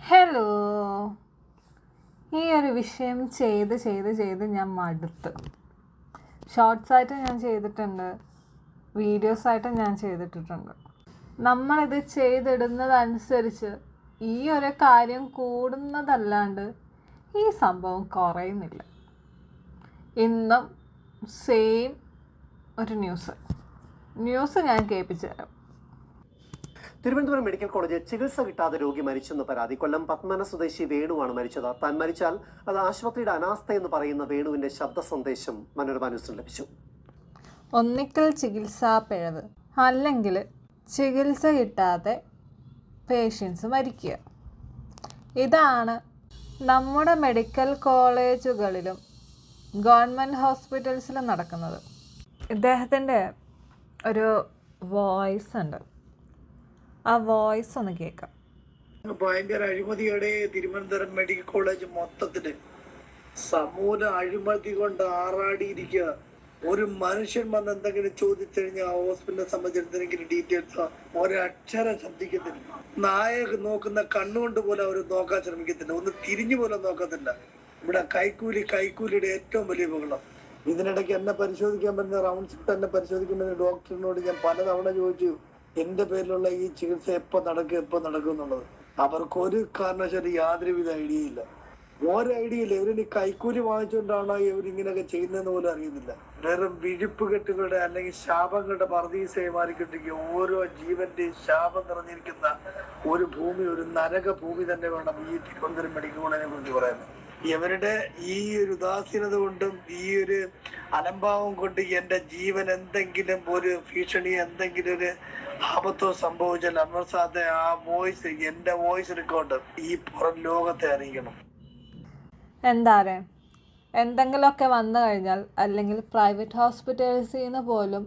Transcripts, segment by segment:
Hello. ഈ ഒരു വിഷയം ചെയ്ത് ഞാൻ മടുത്ത്. ഷോർട്സായിട്ട് ഞാൻ ചെയ്തിട്ടുണ്ട്, വീഡിയോസായിട്ട് ഞാൻ ചെയ്തിട്ടിട്ടുണ്ട്. നമ്മളിത് ചെയ്തിടുന്നതനുസരിച്ച് ഈ ഒരു കാര്യം കൂടുന്നതല്ലാണ്ട് ഈ സംഭവം കുറയുന്നില്ല. ഇന്നും സെയിം ഒരു ന്യൂസ് ഞാൻ കേൾപ്പിച്ചു തരാം. തിരുവനന്തപുരം മെഡിക്കൽ കോളേജിൽ ചികിത്സ കിട്ടാതെ രോഗി മരിച്ചെന്ന പരാതി. കൊല്ലം പത്മന സ്വദേശി വേണുവാണ് മരിച്ചത്. താൻ മരിച്ചാൽ അത് ആശുപത്രിയുടെ അനാസ്ഥയെന്ന് പറയുന്ന വേണുവിന്റെ ശബ്ദ സന്ദേശം മനോരമ ന്യൂസിൽ ലഭിച്ചു. ഒന്നിക്കൽ ചികിത്സാ പിഴവ്, അല്ലെങ്കിൽ ചികിത്സ കിട്ടാതെ പേഷ്യൻസ് മരിക്കുക. ഇതാണ് നമ്മുടെ മെഡിക്കൽ കോളേജുകളിലും ഗവൺമെൻറ് ഹോസ്പിറ്റൽസിലും നടക്കുന്നത്. ഇദ്ദേഹത്തിൻ്റെ ഒരു വോയിസ് ഉണ്ട്, ആ വോയിസ് ഒന്ന് കേൾക്കാം. ഭയങ്കര അഴിമതിയുടെ തിരുവനന്തപുരം മെഡിക്കൽ കോളേജ് മൊത്തത്തില് സമൂല അഴിമതി കൊണ്ട് ആറാടിയിരിക്കുക. ഒരു മനുഷ്യൻ വന്ന് എന്തെങ്കിലും ചോദിച്ചു കഴിഞ്ഞാൽ ആ ഹോസ്പിറ്റലിനെ സംബന്ധിച്ച് എന്തെങ്കിലും ഡീറ്റെയിൽസ് ഒരക്ഷരം ശ്രദ്ധിക്കത്തില്ല. നായക നോക്കുന്ന കണ്ണുകൊണ്ട് പോലെ അവർ നോക്കാൻ ശ്രമിക്കത്തില്ല, ഒന്ന് തിരിഞ്ഞു പോലെ നോക്കത്തില്ല. ഇവിടെ കൈക്കൂലിയുടെ ഏറ്റവും വലിയ ബഹളം. ഇതിനിടയ്ക്ക് എന്നെ പരിശോധിക്കാൻ പറ്റുന്ന റൗണ്ട്സ് എന്നെ പരിശോധിക്കാൻ പറ്റുന്ന ഡോക്ടറിനോട് ഞാൻ പലതവണ ചോദിച്ചു, എന്റെ പേരിലുള്ള ഈ ചികിത്സ എപ്പോ നടക്കും എന്നുള്ളത്. അവർക്ക് ഒരു കാരണവശാലും യാതൊരുവിധ ഐഡിയ ഇല്ല. ഐഡിയ ഇല്ല. ഇവരിനി കൈക്കൂലി വാങ്ങിച്ചുകൊണ്ടാണോ ഇവരിങ്ങനെയൊക്കെ ചെയ്യുന്നതെന്ന് പോലും അറിയുന്നില്ല. വേറെ വിഴുപ്പുകെട്ടുകളുടെ അല്ലെങ്കിൽ ശാപങ്ങളുടെ പർദീസയെ മാറിക്കൊണ്ടിരിക്കുക. ഓരോ ജീവന്റെയും ശാപം നിറഞ്ഞിരിക്കുന്ന ഒരു ഭൂമി, ഒരു നരക ഭൂമി തന്നെ വേണം ഈ തിരുവനന്തപുരം മെഡിക്കൽ കോളേജിനെ കുറിച്ച് പറയുന്നത്. ഇവരുടെ ഈ ഒരു ഉദാസീനത കൊണ്ടും ഈ ഒരു അലംഭാവം കൊണ്ട് എന്റെ ജീവൻ എന്തെങ്കിലും ഒരു ഭീഷണി, എന്തെങ്കിലും ഒരു ആപത്തോ സംഭവിച്ചാൽ അൻവർ സാദെ ആ വോയിസ്, എന്റെ വോയിസ് റെക്കോർഡ് ഈ പുറം ലോകത്തെ അറിയിക്കണം. എന്തെങ്കിലുമൊക്കെ വന്നു കഴിഞ്ഞാൽ, അല്ലെങ്കിൽ പ്രൈവറ്റ് ഹോസ്പിറ്റൽസിൽ നിന്ന് പോലും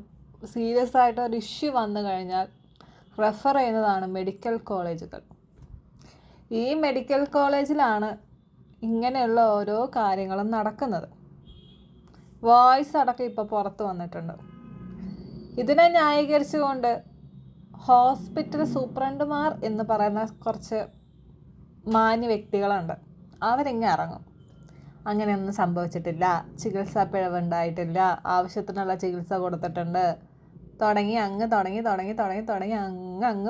സീരിയസ് ആയിട്ട് ഒരു ഇഷ്യൂ വന്നു കഴിഞ്ഞാൽ റെഫർ ചെയ്യുന്നതാണ് മെഡിക്കൽ കോളേജുകൾ. ഈ മെഡിക്കൽ കോളേജിലാണ് ഇങ്ങനെയുള്ള ഓരോ കാര്യങ്ങളും നടക്കുന്നത്. വോയിസ് അടക്കം ഇപ്പോൾ പുറത്ത് വന്നിട്ടുണ്ട്. ഇതിനെ ന്യായീകരിച്ചുകൊണ്ട് ഹോസ്പിറ്റൽ സൂപ്രണ്ടുമാർ എന്ന് പറയുന്ന കുറച്ച് മാന്യ വ്യക്തികളുണ്ട്. അവരിങ്ങനെ ഇറങ്ങും, അങ്ങനെയൊന്നും സംഭവിച്ചിട്ടില്ല, ചികിത്സാ പിഴവുണ്ടായിട്ടില്ല, ആവശ്യത്തിനുള്ള ചികിത്സ കൊടുത്തിട്ടുണ്ട്, തുടങ്ങി അങ്ങ്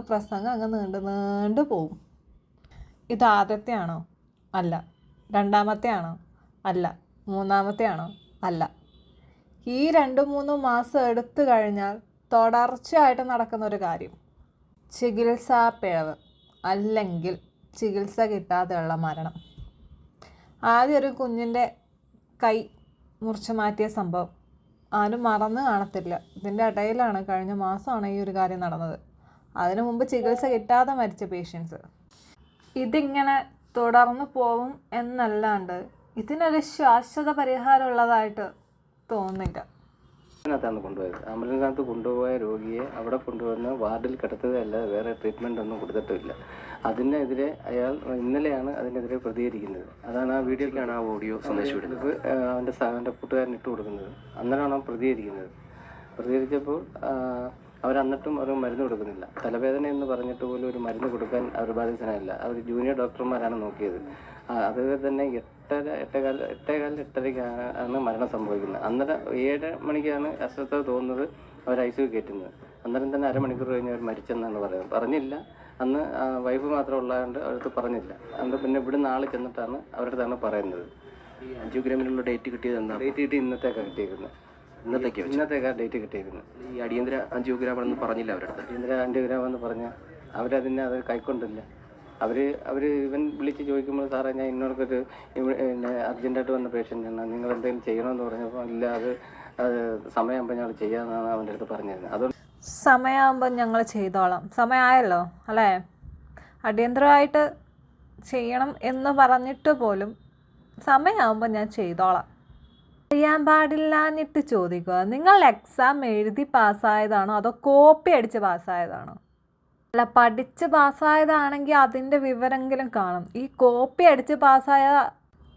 പ്രസംഗം അങ്ങ് നീണ്ടു പോവും. ഇത് ആദ്യത്തെ ആണോ? അല്ല. രണ്ടാമത്തെ ആണോ? അല്ല. മൂന്നാമത്തെ ആണോ? അല്ല. ഈ 2-3 മാസം എടുത്തു കഴിഞ്ഞാൽ തുടർച്ചയായിട്ട് നടക്കുന്ന ഒരു കാര്യം, ചികിത്സാ പിഴവ് അല്ലെങ്കിൽ ചികിത്സ കിട്ടാതെയുള്ള മരണം. ആദ്യം ഒരു കുഞ്ഞിൻ്റെ കൈ മുറിച്ച് മാറ്റിയ സംഭവം ആരും മറന്ന് കാണത്തില്ല. ഇതിൻ്റെ ഇടയിലാണ്, കഴിഞ്ഞ മാസമാണ് ഈ ഒരു കാര്യം നടന്നത്. അതിനു മുമ്പ് ചികിത്സ കിട്ടാതെ മരിച്ച പേഷ്യൻസ്. ഇതിങ്ങനെ തുടർന്ന് പോവും എന്നല്ലാണ്ട് ഇതിനൊരു ശാശ്വത പരിഹാരം ഉള്ളതായിട്ട് തോന്നുന്നില്ല. അതിനകത്താണ് കൊണ്ടുപോയത്. ആംബുലൻസിനകത്ത് കൊണ്ടുപോയ രോഗിയെ അവിടെ കൊണ്ടുവന്ന് വാർഡിൽ കിടത്തുകയല്ലാതെ വേറെ ട്രീറ്റ്മെൻ്റ് ഒന്നും കൊടുത്തിട്ടില്ല. അതിനെതിരെ അയാൾ ഇന്നലെയാണ് അതിനെതിരെ പ്രതികരിക്കുന്നത്. അതാണ് ആ വീഡിയോയിലാണ് ആ ഓഡിയോ സന്ദേശം ഇടുന്നത്. അവൻ്റെ കൂട്ടുകാരൻ ഇട്ട് കൊടുക്കുന്നത്. അന്നേരമാണ് അവൻ പ്രതികരിക്കുന്നത്. പ്രതികരിച്ചപ്പോൾ അവരന്നിട്ടും ഒരു മരുന്ന് കൊടുക്കുന്നില്ല. തലവേദന എന്ന് പറഞ്ഞിട്ട് പോലും ഒരു മരുന്ന് കൊടുക്കാൻ അവർ ബാധ്യസ്ഥനല്ല. അവർ ജൂനിയർ ഡോക്ടർമാരാണ് നോക്കിയത്. അതുപോലെ തന്നെ 8:30-8:30 മരണം സംഭവിക്കുന്നത്. അന്നേരം 7 മണിക്കാണ് അസ്വസ്ഥത തോന്നുന്നത്. അവർ ICU കയറ്റുന്നത്. അന്നേരം തന്നെ അരമണിക്കൂർ കഴിഞ്ഞ് അവർ മരിച്ചെന്നാണ് പറയുന്നത്. പറഞ്ഞില്ല, അന്ന് വൈഫ് മാത്രം ഉള്ളതുകൊണ്ട് അവർക്ക് പറഞ്ഞില്ല. അതുകൊണ്ട് പിന്നെ ഇവിടുന്ന് ആൾ ചെന്നിട്ടാണ് അവരുടെ അടുത്താണ് പറയുന്നത്. ഈ ആൻജിയോഗ്രാമിനുള്ള ഡേറ്റ് കിട്ടിയത് എന്താ? ഡേറ്റ് കിട്ടി ഇന്നത്തേക്കാണ് കിട്ടിയിരിക്കുന്നത്. ഇന്നത്തേക്കാണ് ഡേറ്റ് കിട്ടിയിരിക്കുന്നത്. ഈ അടിയന്തര ആൻജിയോഗ്രാമെന്ന് പറഞ്ഞില്ല അവരുടെ അടുത്ത്? അടിയന്തര ആൻജിയോഗ്രാമെന്ന് പറഞ്ഞാൽ അവരതിനെ അത് കൈക്കൊണ്ടില്ല. അവർ ഇവൻ വിളിച്ച് ചോദിക്കുമ്പോൾ, സാറേ ഞാൻ ഇന്നോർക്കൊരു അർജൻറ്റായിട്ട് വന്ന പേഷ്യൻ്റാണ്, നിങ്ങൾ എന്തെങ്കിലും ചെയ്യണമെന്ന് പറഞ്ഞപ്പോൾ ഇല്ല, അത് സമയമാകുമ്പോൾ ഞങ്ങൾ ചെയ്യാമെന്നാണ് അവൻ്റെ അടുത്ത് പറഞ്ഞിരുന്നത്. അതുകൊണ്ട് സമയമാകുമ്പോൾ ഞങ്ങൾ ചെയ്തോളാം. സമയമായല്ലോ അല്ലേ? അടിയന്തരമായിട്ട് ചെയ്യണം എന്ന് പറഞ്ഞിട്ട് പോലും സമയമാകുമ്പോൾ ഞാൻ ചെയ്തോളാം. അറിയാൻ പാടില്ലാഞ്ഞിട്ട് ചോദിക്കുക, നിങ്ങൾ എക്സാം എഴുതി പാസ്സായതാണോ അതോ കോപ്പി അടിച്ച് പാസ്സായതാണോ? അല്ല, പഠിച്ച് പാസ്സായതാണെങ്കിൽ അതിൻ്റെ വിവരമെങ്കിലും കാണും. ഈ കോപ്പി അടിച്ച് പാസ്സായ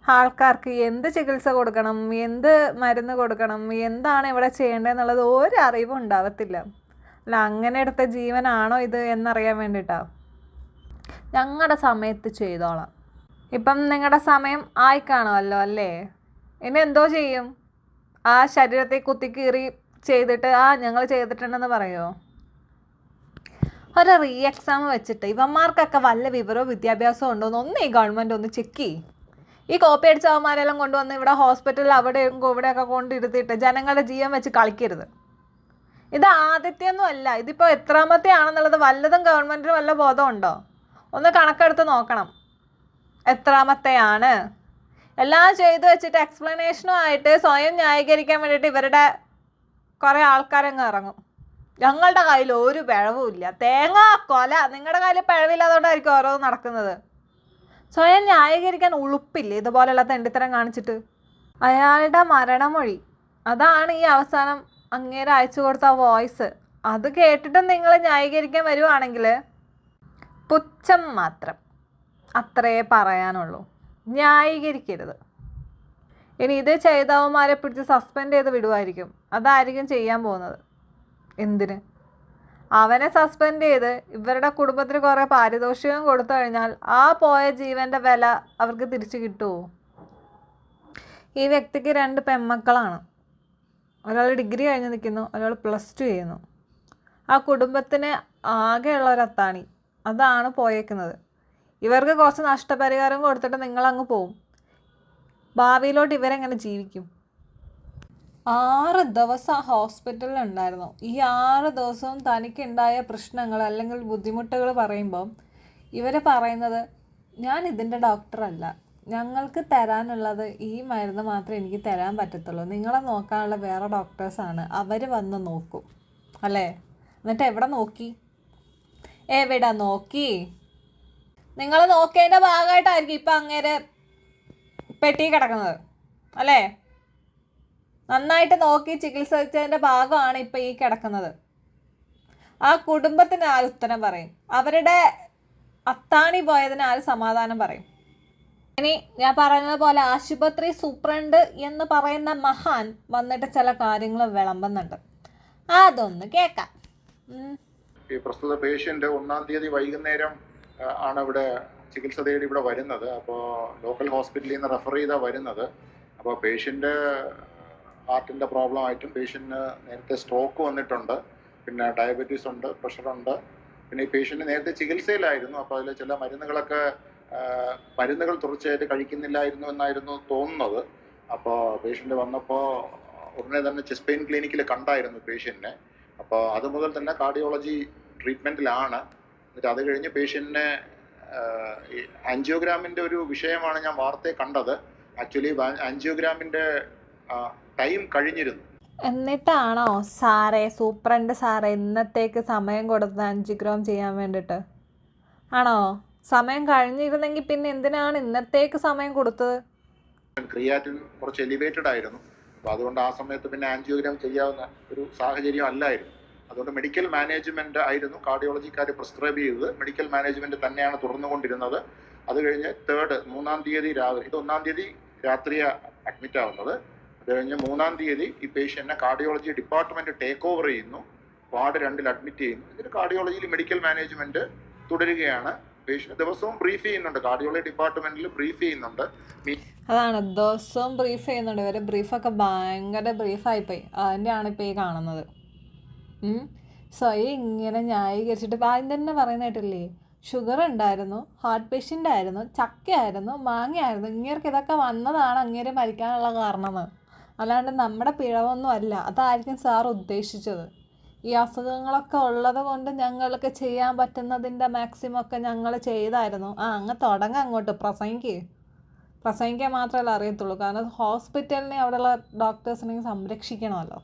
ആൾക്കാർക്ക് എന്ത് ചികിത്സ കൊടുക്കണം, എന്ത് മരുന്ന് കൊടുക്കണം, എന്താണ് ഇവിടെ ചെയ്യേണ്ടതെന്നുള്ളത് ഒരു അറിവും ഉണ്ടാവത്തില്ല. അല്ല, അങ്ങനെ എടുത്ത ജീവനാണോ ഇത് എന്നറിയാൻ വേണ്ടിയിട്ടാണ്. ഞങ്ങളുടെ സമയത്ത് ചെയ്തോളാം. ഇപ്പം നിങ്ങളുടെ സമയം ആയിക്കാണുമല്ലോ അല്ലേ? ഇനി എന്തോ ചെയ്യും? ആ ശരീരത്തെ കുത്തിക്കീറി ചെയ്തിട്ട് ഞങ്ങൾ ചെയ്തിട്ടുണ്ടെന്ന് പറയുമോ? ഒരു റീ എക്സാം വെച്ചിട്ട് ഇവന്മാർക്കൊക്കെ വല്ല വിവരവും വിദ്യാഭ്യാസവും ഉണ്ടോ എന്ന് ഈ ഗവൺമെൻറ് ഒന്ന് ചെക്ക് ചെയ്യും. ഈ കോപ്പി അടിച്ച അവന്മാരെല്ലാം കൊണ്ടുവന്ന് ഇവിടെ ഹോസ്പിറ്റലിൽ അവിടെയും ഇവിടെയൊക്കെ കൊണ്ടിരുത്തിയിട്ട് ജനങ്ങളുടെ ജീവൻ വെച്ച് കളിക്കരുത്. ഇത് ആദ്യത്തെയൊന്നും അല്ല. ഇതിപ്പോൾ എത്രാമത്തെ ആണെന്നുള്ളത് വല്ലതും ഗവൺമെൻറ്റിന് വല്ല ബോധമുണ്ടോ? ഒന്ന് കണക്കെടുത്ത് നോക്കണം. എത്രാമത്തെയാണ്? എല്ലാം ചെയ്തു വെച്ചിട്ട് എക്സ്പ്ലനേഷനുമായിട്ട് സ്വയം ന്യായീകരിക്കാൻ വേണ്ടിയിട്ട് ഇവരുടെ കുറേ ആൾക്കാരങ്ങ് ഇറങ്ങും. ഞങ്ങളുടെ കയ്യിൽ ഒരു പിഴവുമില്ല, തേങ്ങാ കൊല. നിങ്ങളുടെ കയ്യിൽ പിഴവില്ലാത്തതുകൊണ്ടായിരിക്കും ഓരോന്നും നടക്കുന്നത്. സ്വയം ന്യായീകരിക്കാൻ ഉളുപ്പില്ലേ ഇതുപോലെയുള്ള തെണ്ടിത്തരം കാണിച്ചിട്ട്? അയാളുടെ മരണമൊഴി, അതാണ് ഈ അവസാനം അങ്ങേരെ അയച്ചു കൊടുത്ത വോയിസ്. അത് കേട്ടിട്ടും നിങ്ങൾ ന്യായീകരിക്കാൻ വരുവാണെങ്കിൽ പുച്ഛം മാത്രം, അത്രേ പറയാനുള്ളൂ. ന്യായീകരിക്കരുത്. ഇനി ഇത് ചെയ്തവന്മാരെ പിടിച്ച് സസ്പെൻഡ് ചെയ്ത് വിടുമായിരിക്കും. അതായിരിക്കും ചെയ്യാൻ പോകുന്നത്. എന്തിന്? അവനെ സസ്പെൻഡ് ചെയ്ത് ഇവരുടെ കുടുംബത്തിന് കുറേ പാരിതോഷികം കൊടുത്തു കഴിഞ്ഞാൽ ആ പോയ ജീവൻ്റെ വില അവർക്ക് തിരിച്ചു കിട്ടുമോ? ഈ വ്യക്തിക്ക് 2 പെൺമക്കളാണ്. ഒരാൾ ഡിഗ്രി കഴിഞ്ഞ് നിൽക്കുന്നു, ഒരാൾ +2 ചെയ്യുന്നു. ആ കുടുംബത്തിന് ആകെയുള്ള ഒരു അത്താണി അതാണ് പോയേക്കുന്നത്. ഇവർക്ക് കുറച്ച് നഷ്ടപരിഹാരം കൊടുത്തിട്ട് നിങ്ങളങ്ങ് പോവും. ഭാവിയിലോട്ട് ഇവരെങ്ങനെ ജീവിക്കും? 6 ദിവസം ഹോസ്പിറ്റലിൽ ഉണ്ടായിരുന്നു. ഈ 6 ദിവസവും തനിക്കുണ്ടായ പ്രശ്നങ്ങൾ അല്ലെങ്കിൽ ബുദ്ധിമുട്ടുകൾ പറയുമ്പം ഇവർ പറയുന്നത്, ഞാൻ ഇതിൻ്റെ ഡോക്ടറല്ല, ഞങ്ങൾക്ക് തരാനുള്ളത് ഈ മരുന്ന് മാത്രമേ എനിക്ക് തരാൻ പറ്റത്തുള്ളൂ, നിങ്ങളെ നോക്കാനുള്ള വേറെ ഡോക്ടേഴ്സാണ്, അവർ വന്ന് നോക്കും അല്ലേ? എന്നിട്ട് എവിടെ നോക്കി? എവിടെ നോക്കി? നിങ്ങൾ നോക്കിയതിൻ്റെ ഭാഗമായിട്ടായിരിക്കും ഇപ്പം അങ്ങേരെ പെട്ടി കിടക്കുന്നത് അല്ലേ? നന്നായിട്ട് നോക്കി ചികിത്സിച്ചതിൻ്റെ ഭാഗമാണ് ഇപ്പം ഈ കിടക്കുന്നത്. ആ കുടുംബത്തിന് ആര് ഉത്തരം പറയും? അവരുടെ അത്താണി പോയതിന് ആര് സമാധാനം പറയും? ഇനി ഞാൻ പറഞ്ഞതുപോലെ ആശുപത്രി സൂപ്രണ്ട് എന്ന് പറയുന്ന മഹാൻ വന്നിട്ട് ചില കാര്യങ്ങൾ വിളമ്പുന്നുണ്ട്. അതൊന്ന് കേൾക്കാം. ഈ പ്രസ്തുത പേഷ്യൻ്റ് 1-ാം തീയതി വൈകുന്നേരം ആണ് ഇവിടെ ചികിത്സ തേടി ഇവിടെ വരുന്നത്. അപ്പോൾ ലോക്കൽ ഹോസ്പിറ്റലിൽ നിന്ന് റെഫർ ചെയ്താണ് വരുന്നത്. അപ്പോൾ പേഷ്യൻ്റ് ഹാർട്ടിൻ്റെ പ്രോബ്ലം ആയിട്ടും പേഷ്യൻറ്റിന് നേരത്തെ സ്ട്രോക്ക് വന്നിട്ടുണ്ട്, പിന്നെ ഡയബറ്റീസ് ഉണ്ട്, പ്രഷറുണ്ട്. പിന്നെ ഈ പേഷ്യൻ്റ് നേരത്തെ ചികിത്സയിലായിരുന്നു. അപ്പോൾ അതിൽ ചില മരുന്നുകൾ തുടർച്ചയായിട്ട് കഴിക്കുന്നില്ലായിരുന്നു എന്നായിരുന്നു തോന്നുന്നത്. അപ്പോൾ പേഷ്യൻ്റ് വന്നപ്പോൾ ഉടനെ തന്നെ ചെസ്റ്റ് പെയിൻ ക്ലിനിക്കിൽ കണ്ടായിരുന്നു പേഷ്യൻറ്റിനെ. അപ്പോൾ അതുമുതൽ തന്നെ കാർഡിയോളജി ട്രീറ്റ്മെൻറ്റിലാണ്. എന്നിട്ട് അത് കഴിഞ്ഞ് പേഷ്യൻറ്റിനെ ഈ ആൻജിയോഗ്രാമിൻ്റെ ഒരു വിഷയമാണ് ഞാൻ വാർത്തയെ കണ്ടത്. ആക്ച്വലി ആൻജിയോഗ്രാമിൻ്റെ ടൈം കഴിഞ്ഞിരുന്നു. എന്നിട്ടാണോ സൂപ്രണ്ട് സാറേ ഇന്നത്തേക്ക് സമയം കൊടുത്തത് ആൻജിയോഗ്രാം ചെയ്യാൻ വേണ്ടിയിട്ട്? ആണോ? സമയം കഴിഞ്ഞിരുന്നെങ്കിൽ പിന്നെ എന്തിനാണ് ഇന്നത്തേക്ക് സമയം കൊടുത്തത്? ക്രിയാറ്റിൻ കുറച്ച് എലിവേറ്റഡ് ആയിരുന്നു. അപ്പോൾ അതുകൊണ്ട് ആ സമയത്ത് പിന്നെ ആൻജിയോഗ്രാം ചെയ്യാവുന്ന ഒരു സാഹചര്യം അല്ലായിരുന്നു. അതുകൊണ്ട് മെഡിക്കൽ മാനേജ്മെൻറ്റ് ആയിരുന്നു കാർഡിയോളജിക്കാർ പ്രിസ്ക്രൈബ് ചെയ്തത്. മെഡിക്കൽ മാനേജ്മെൻറ്റ് തന്നെയാണ് തുറന്നുകൊണ്ടിരുന്നത്. അത് കഴിഞ്ഞ് 3-ാം തീയതി രാവിലെ, ഇത് 1-ാം തീയതി രാത്രിയാണ് അഡ്മിറ്റ് ആവുന്നത്. അത് കഴിഞ്ഞ് 3-ാം തീയതി ഈ പേഷ്യൻറ്റിനെ കാർഡിയോളജി ഡിപ്പാർട്ട്മെൻറ്റ് ടേക്ക് ഓവർ ചെയ്യുന്നു, വാർഡ് 2-ൽ അഡ്മിറ്റ് ചെയ്യുന്നു. ഇതിന് കാർഡിയോളജിയിൽ മെഡിക്കൽ മാനേജ്മെൻറ്റ് തുടരുകയാണ്. പേഷ്യൻ്റ് ദിവസവും ബ്രീഫ് ചെയ്യുന്നുണ്ട്, കാർഡിയോളജി ഡിപ്പാർട്ട്മെൻറ്റിൽ ബ്രീഫ് ചെയ്യുന്നുണ്ട്. അതാണ്, ദിവസവും ബ്രീഫ് ചെയ്യുന്നുണ്ട്. ഇവർ ബ്രീഫൊക്കെ ഭയങ്കര ബ്രീഫായിപ്പോയി. അതിൻ്റെയാണ് ഇപ്പോൾ ഈ കാണുന്നത്. സ്വയം ഇങ്ങനെ ന്യായീകരിച്ചിട്ട് ആദ്യം തന്നെ പറയുന്നതായിട്ടില്ലേ, ഷുഗർ ഉണ്ടായിരുന്നു, ഹാർട്ട് പേഷ്യൻ്റ് ആയിരുന്നു, ചക്കയായിരുന്നു, മാങ്ങയായിരുന്നു, ഇങ്ങേർക്ക് ഇതൊക്കെ വന്നതാണ് അങ്ങേര് മരിക്കാനുള്ള കാരണം. അല്ലാണ്ട് നമ്മുടെ പിഴവൊന്നും അല്ല. അതായിരിക്കും സാർ ഉദ്ദേശിച്ചത്. ഈ അസുഖങ്ങളൊക്കെ ഉള്ളത് കൊണ്ട് ഞങ്ങൾക്ക് ചെയ്യാൻ പറ്റുന്നതിൻ്റെ മാക്സിമം ഒക്കെ ഞങ്ങൾ ചെയ്തായിരുന്നു. അങ്ങ് തുടങ്ങാൻ അങ്ങോട്ട് പ്രസംഗിക്കാൻ മാത്രമല്ല അറിയത്തുള്ളൂ. കാരണം ഹോസ്പിറ്റലിനെ അവിടെയുള്ള ഡോക്ടേഴ്സിനെയും സംരക്ഷിക്കണമല്ലോ.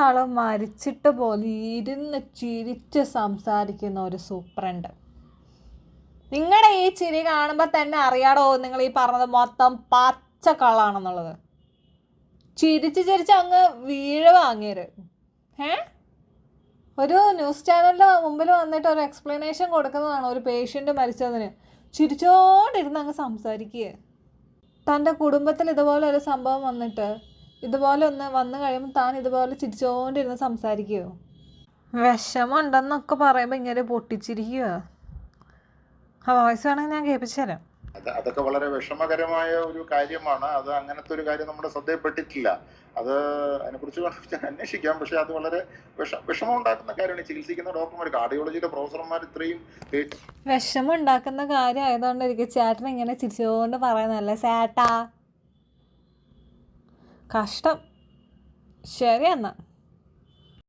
ആൾ മരിച്ചിട്ട് പോലും ഇരുന്ന് ചിരിച്ച് സംസാരിക്കുന്ന ഒരു സൂപ്രണ്ട്. നിങ്ങളുടെ ഈ ചിരി കാണുമ്പോൾ തന്നെ അറിയാടോ നിങ്ങൾ ഈ പറഞ്ഞത് മൊത്തം പച്ചക്കള്ളാണെന്നുള്ളത്. ചിരിച്ച് അങ്ങ് വാങ്ങിയത്. ഒരു ന്യൂസ് ചാനലിൻ്റെ മുമ്പിൽ വന്നിട്ട് ഒരു എക്സ്പ്ലനേഷൻ കൊടുക്കുന്നതാണ് ഒരു പേഷ്യൻ്റ് മരിച്ചതിന്. ചിരിച്ചോണ്ടിരുന്ന് അങ്ങ് സംസാരിക്കുക. തൻ്റെ കുടുംബത്തിൽ ഇതുപോലെ ഒരു സംഭവം വന്നിട്ട് ഇതുപോലെ ഒന്ന് വന്നു കഴിയുമ്പോൾ താൻ ഇതുപോലെ ചിരിച്ചോണ്ടിരുന്ന് സംസാരിക്കുമോ? വിഷമമുണ്ടെന്നൊക്കെ പറയുമ്പോൾ ഇങ്ങനെ പൊട്ടിച്ചിരിക്കുക. ആ വോയിസ് വേണമെങ്കിൽ ഞാൻ കേൾപ്പിച്ചു തരാം. അതൊക്കെ വളരെ വിഷമകരമായ ഒരു കാര്യമാണ്. അത് അങ്ങനത്തെ ഒരു കാര്യം നമ്മുടെ ശ്രദ്ധയിൽപ്പെട്ടിട്ടില്ല. അത് അതിനെക്കുറിച്ച് അന്വേഷിക്കാം. പക്ഷെ അത് വളരെ വിഷമം ഉണ്ടാക്കുന്ന കാര്യമാണ്. ചികിത്സിക്കുന്ന ഡോക്ടർമാർ, കാർഡിയോളജിയുടെ പ്രൊഫസർമാർ ഇത്രയും വിഷമം ഉണ്ടാക്കുന്ന കാര്യം ആയതുകൊണ്ടിരിക്കും ചേട്ടൻ ഇങ്ങനെ ചിരിച്ചുകൊണ്ട് പറയുന്നതല്ലേ ചേട്ടാ. കഷ്ടം. ശരി എന്നാ.